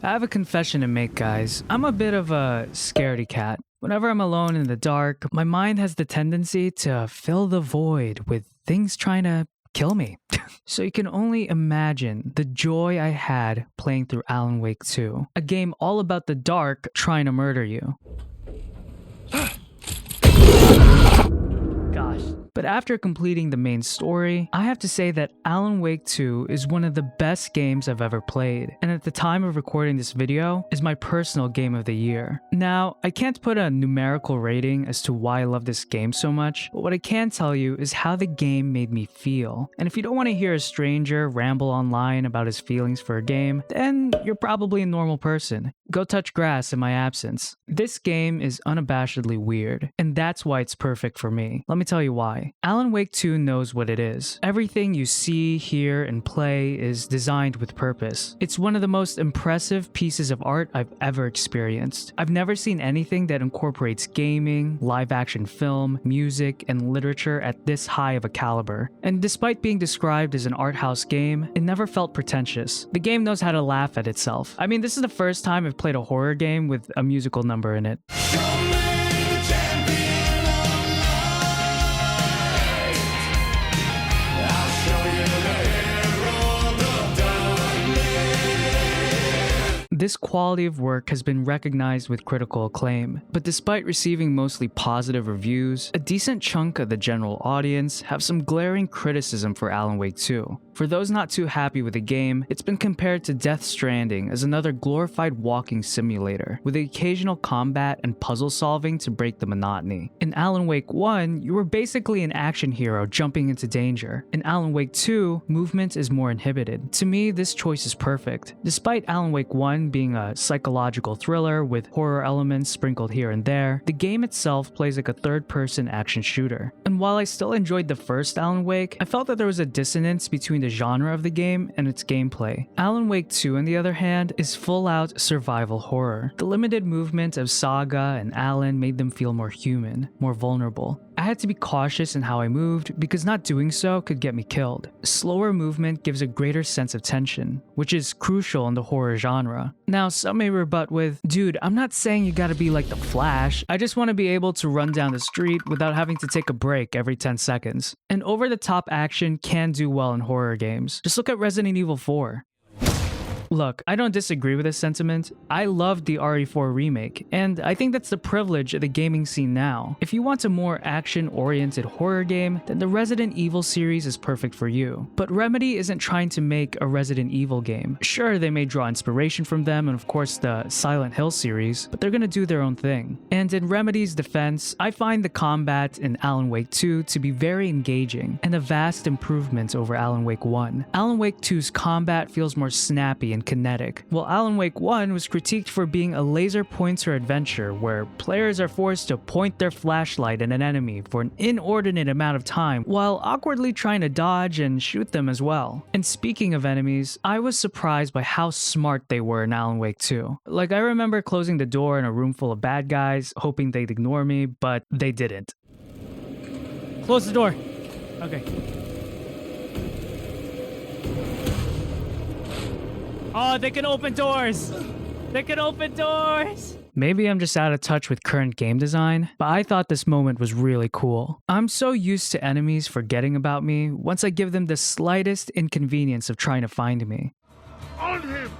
I have a confession to make, guys. I'm a bit of a scaredy cat. Whenever I'm alone in the dark, my mind has the tendency to fill the void with things trying to kill me. So you can only imagine the joy I had playing through Alan Wake 2, a game all about the dark trying to murder you. Gosh. But after completing the main story, I have to say that Alan Wake 2 is one of the best games I've ever played, and at the time of recording this video, is my personal game of the year. Now, I can't put a numerical rating as to why I love this game so much, but what I can tell you is how the game made me feel. And if you don't want to hear a stranger ramble online about his feelings for a game, then you're probably a normal person. Go touch grass in my absence. This game is unabashedly weird, and that's why it's perfect for me. Let me tell you why. Alan Wake 2 knows what it is. Everything you see, hear, and play is designed with purpose. It's one of the most impressive pieces of art I've ever experienced. I've never seen anything that incorporates gaming, live-action film, music, and literature at this high of a caliber. And despite being described as an art house game, it never felt pretentious. The game knows how to laugh at itself. I mean, this is the first time I've played a horror game with a musical number in it. This quality of work has been recognized with critical acclaim, but despite receiving mostly positive reviews, a decent chunk of the general audience have some glaring criticism for Alan Wake 2. For those not too happy with the game, it's been compared to Death Stranding as another glorified walking simulator, with the occasional combat and puzzle solving to break the monotony. In Alan Wake 1, you were basically an action hero jumping into danger. In Alan Wake 2, movement is more inhibited. To me, this choice is perfect. Despite Alan Wake 1 being a psychological thriller with horror elements sprinkled here and there, the game itself plays like a third-person action shooter. And while I still enjoyed the first Alan Wake, I felt that there was a dissonance between the genre of the game and its gameplay. Alan Wake 2, on the other hand, is full-out survival horror. The limited movement of Saga and Alan made them feel more human, more vulnerable. I had to be cautious in how I moved because not doing so could get me killed. Slower movement gives a greater sense of tension, which is crucial in the horror genre. Now, some may rebut with, dude, I'm not saying you gotta be like the Flash, I just want to be able to run down the street without having to take a break every 10 seconds. And over-the-top action can do well in horror games. Just look at Resident Evil 4. Look, I don't disagree with this sentiment. I loved the RE4 remake, and I think that's the privilege of the gaming scene now. If you want a more action-oriented horror game, then the Resident Evil series is perfect for you. But Remedy isn't trying to make a Resident Evil game. Sure, they may draw inspiration from them and of course the Silent Hill series, but they're gonna do their own thing. And in Remedy's defense, I find the combat in Alan Wake 2 to be very engaging and a vast improvement over Alan Wake 1. Alan Wake 2's combat feels more snappy and kinetic, while Alan Wake 1 was critiqued for being a laser pointer adventure where players are forced to point their flashlight at an enemy for an inordinate amount of time while awkwardly trying to dodge and shoot them as well. And speaking of enemies, I was surprised by how smart they were in Alan Wake 2. Like, I remember closing the door in a room full of bad guys, hoping they'd ignore me, but they didn't. Close the door. Okay. Oh, they can open doors! They can open doors! Maybe I'm just out of touch with current game design, but I thought this moment was really cool. I'm so used to enemies forgetting about me once I give them the slightest inconvenience of trying to find me. On him!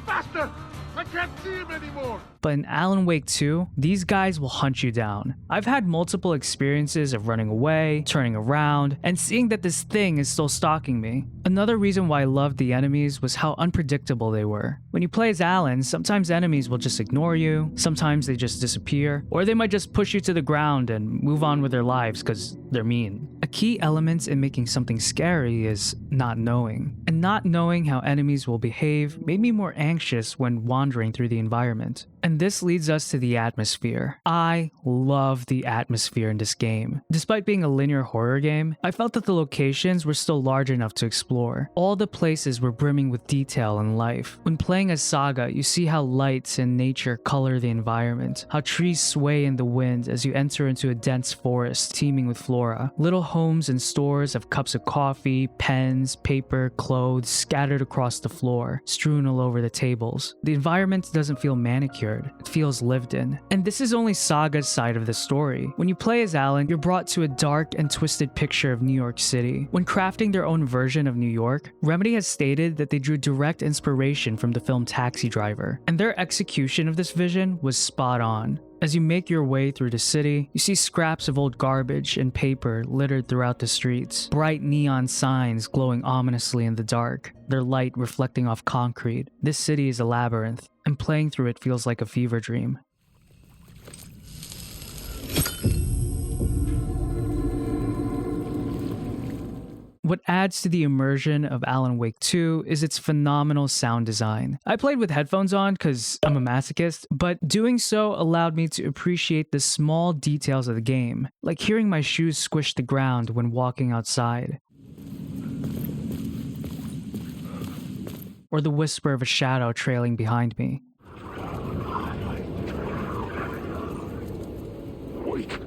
Faster! I can't see him anymore! But in Alan Wake 2, these guys will hunt you down. I've had multiple experiences of running away, turning around, and seeing that this thing is still stalking me. Another reason why I loved the enemies was how unpredictable they were. When you play as Alan, sometimes enemies will just ignore you, sometimes they just disappear, or they might just push you to the ground and move on with their lives because they're mean. A key element in making something scary is not knowing. And not knowing how enemies will behave made me more anxious when wandering through the environment. And this leads us to the atmosphere. I love the atmosphere in this game. Despite being a linear horror game, I felt that the locations were still large enough to explore. All the places were brimming with detail and life. When playing as Saga, you see how lights and nature color the environment, how trees sway in the wind as you enter into a dense forest teeming with flora. Little homes and stores have cups of coffee, pens, paper, clothes scattered across the floor, strewn all over the tables. The environment doesn't feel manicured, it feels lived in. And this is only Saga's side of the story. When you play as Alan, you're brought to a dark and twisted picture of New York City. When crafting their own version of New York, Remedy has stated that they drew direct inspiration from the film Taxi Driver, and their execution of this vision was spot on. As you make your way through the city, you see scraps of old garbage and paper littered throughout the streets, bright neon signs glowing ominously in the dark, their light reflecting off concrete. This city is a labyrinth, and playing through it feels like a fever dream. What adds to the immersion of Alan Wake 2 is its phenomenal sound design. I played with headphones on because I'm a masochist, but doing so allowed me to appreciate the small details of the game, like hearing my shoes squish the ground when walking outside, or the whisper of a shadow trailing behind me. Wake.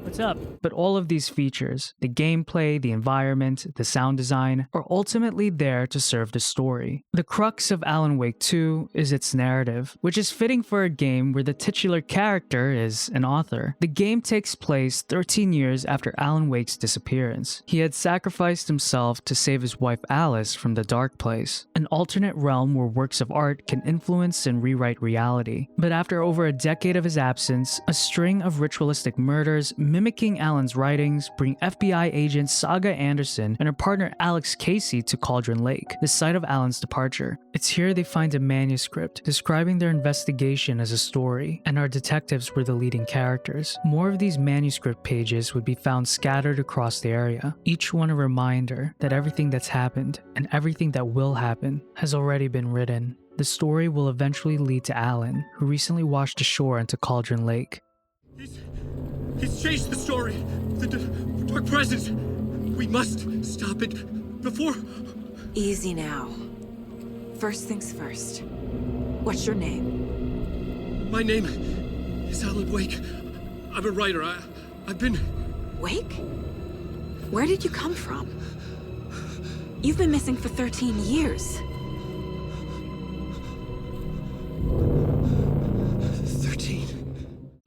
What's up? But all of these features, the gameplay, the environment, the sound design, are ultimately there to serve the story. The crux of Alan Wake 2 is its narrative, which is fitting for a game where the titular character is an author. The game takes place 13 years after Alan Wake's disappearance. He had sacrificed himself to save his wife Alice from the dark place, an alternate realm where works of art can influence and rewrite reality. But after over a decade of his absence, a string of ritualistic murders mimicking Alan's writings bring FBI agent Saga Anderson and her partner Alex Casey to Cauldron Lake, the site of Alan's departure. It's here they find a manuscript describing their investigation as a story, and our detectives were the leading characters. More of these manuscript pages would be found scattered across the area, each one a reminder that everything that's happened and everything that will happen has already been written. The story will eventually lead to Alan, who recently washed ashore into Cauldron Lake. He's changed the story. The dark presence. We must stop it before... Easy now. First things first. What's your name? My name is Alan Wake. I'm a writer. I've been... Wake? Where did you come from? You've been missing for 13 years. 13.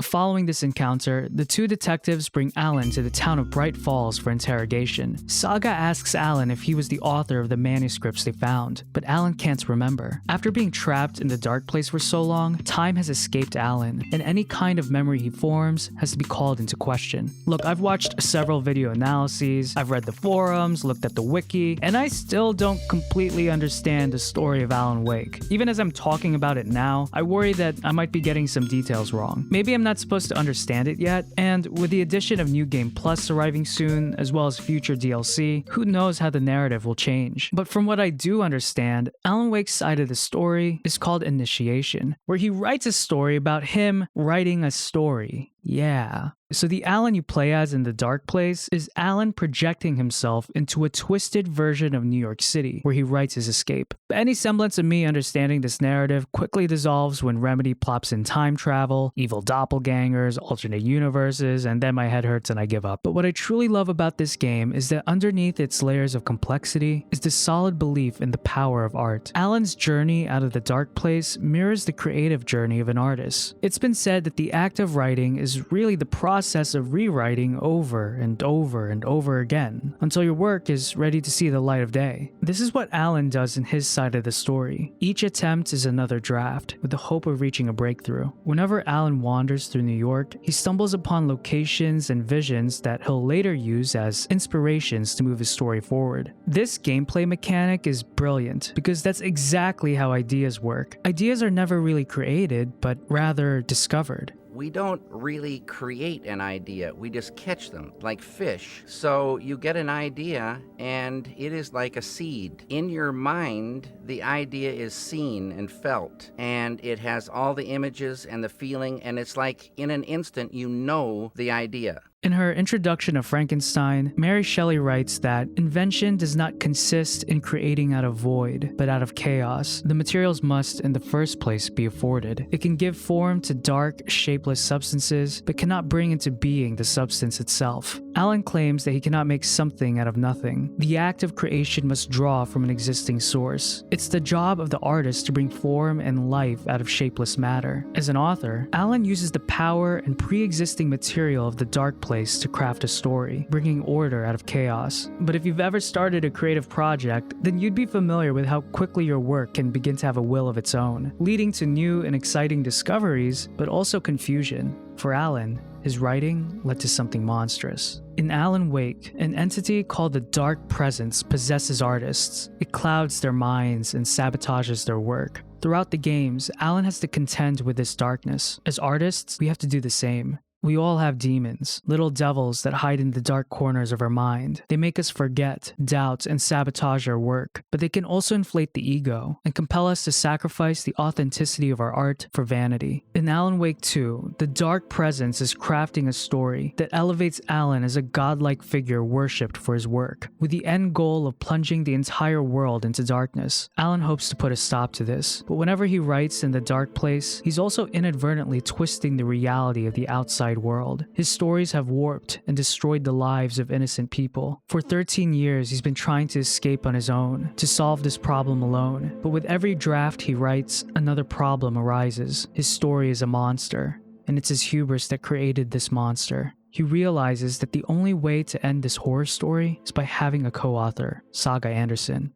Following this encounter, the two detectives bring Alan to the town of Bright Falls for interrogation. Saga asks Alan if he was the author of the manuscripts they found, but Alan can't remember. After being trapped in the dark place for so long, time has escaped Alan, and any kind of memory he forms has to be called into question. Look, I've watched several video analyses, I've read the forums, looked at the wiki, and I still don't completely understand the story of Alan Wake. Even as I'm talking about it now, I worry that I might be getting some details wrong. Maybe I'm not supposed to understand it yet, and with the addition of New Game Plus arriving soon, as well as future DLC, who knows how the narrative will change. But from what I do understand, Alan Wake's side of the story is called Initiation, where he writes a story about him writing a story. Yeah. So the Alan you play as in the dark place is Alan projecting himself into a twisted version of New York City, where he writes his escape. But any semblance of me understanding this narrative quickly dissolves when Remedy plops in time travel, evil doppelgangers, alternate universes, and then my head hurts and I give up. But what I truly love about this game is that underneath its layers of complexity is the solid belief in the power of art. Alan's journey out of the dark place mirrors the creative journey of an artist. It's been said that the act of writing is really the process of rewriting over and over and over again until your work is ready to see the light of day. This is what Alan does in his side of the story. Each attempt is another draft, with the hope of reaching a breakthrough. Whenever Alan wanders through New York, he stumbles upon locations and visions that he'll later use as inspirations to move his story forward. This gameplay mechanic is brilliant because that's exactly how ideas work. Ideas are never really created, but rather discovered. we don't really create an idea. We just catch them like fish. So you get an idea and it is like a seed. In your mind, the idea is seen and felt, and it has all the images and the feeling, and it's like in an instant you know the idea. In her introduction of Frankenstein, Mary Shelley writes that invention does not consist in creating out of void, but out of chaos. The materials must, in the first place, be afforded. It can give form to dark, shapeless substances, but cannot bring into being the substance itself. Alan claims that he cannot make something out of nothing. The act of creation must draw from an existing source. It's the job of the artist to bring form and life out of shapeless matter. As an author, Alan uses the power and pre-existing material of the dark place to craft a story, bringing order out of chaos. But if you've ever started a creative project, then you'd be familiar with how quickly your work can begin to have a will of its own, leading to new and exciting discoveries, but also confusion. For Alan, his writing led to something monstrous. In Alan Wake, an entity called the Dark Presence possesses artists. It clouds their minds and sabotages their work. Throughout the games, Alan has to contend with this darkness. As artists, we have to do the same. We all have demons, little devils that hide in the dark corners of our mind. They make us forget, doubt, and sabotage our work, but they can also inflate the ego and compel us to sacrifice the authenticity of our art for vanity. In Alan Wake 2, the Dark Presence is crafting a story that elevates Alan as a godlike figure worshipped for his work. With the end goal of plunging the entire world into darkness, Alan hopes to put a stop to this, but whenever he writes in the dark place, he's also inadvertently twisting the reality of the outside world. His stories have warped and destroyed the lives of innocent people. For 13 years, he's been trying to escape on his own, to solve this problem alone. But with every draft he writes, another problem arises. His story is a monster, and it's his hubris that created this monster. He realizes that the only way to end this horror story is by having a co-author, Saga Anderson.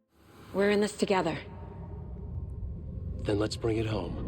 We're in this together. Then let's bring it home.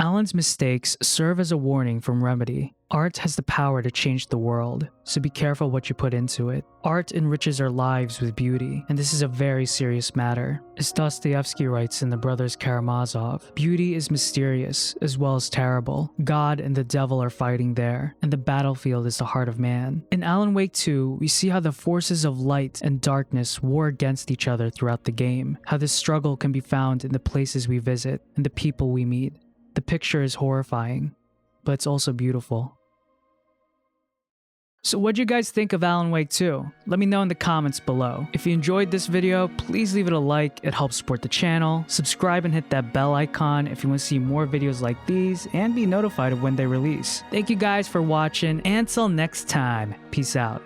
Alan's mistakes serve as a warning from Remedy. Art has the power to change the world, so be careful what you put into it. Art enriches our lives with beauty, and this is a very serious matter. As Dostoevsky writes in The Brothers Karamazov, beauty is mysterious as well as terrible. God and the devil are fighting there, and the battlefield is the heart of man. In Alan Wake 2, we see how the forces of light and darkness war against each other throughout the game, how this struggle can be found in the places we visit and the people we meet. The picture is horrifying, but it's also beautiful. So what'd you guys think of Alan Wake 2? Let me know in the comments below. If you enjoyed this video, please leave it a like, it helps support the channel. Subscribe and hit that bell icon if you want to see more videos like these and be notified of when they release. Thank you guys for watching, and until next time, peace out.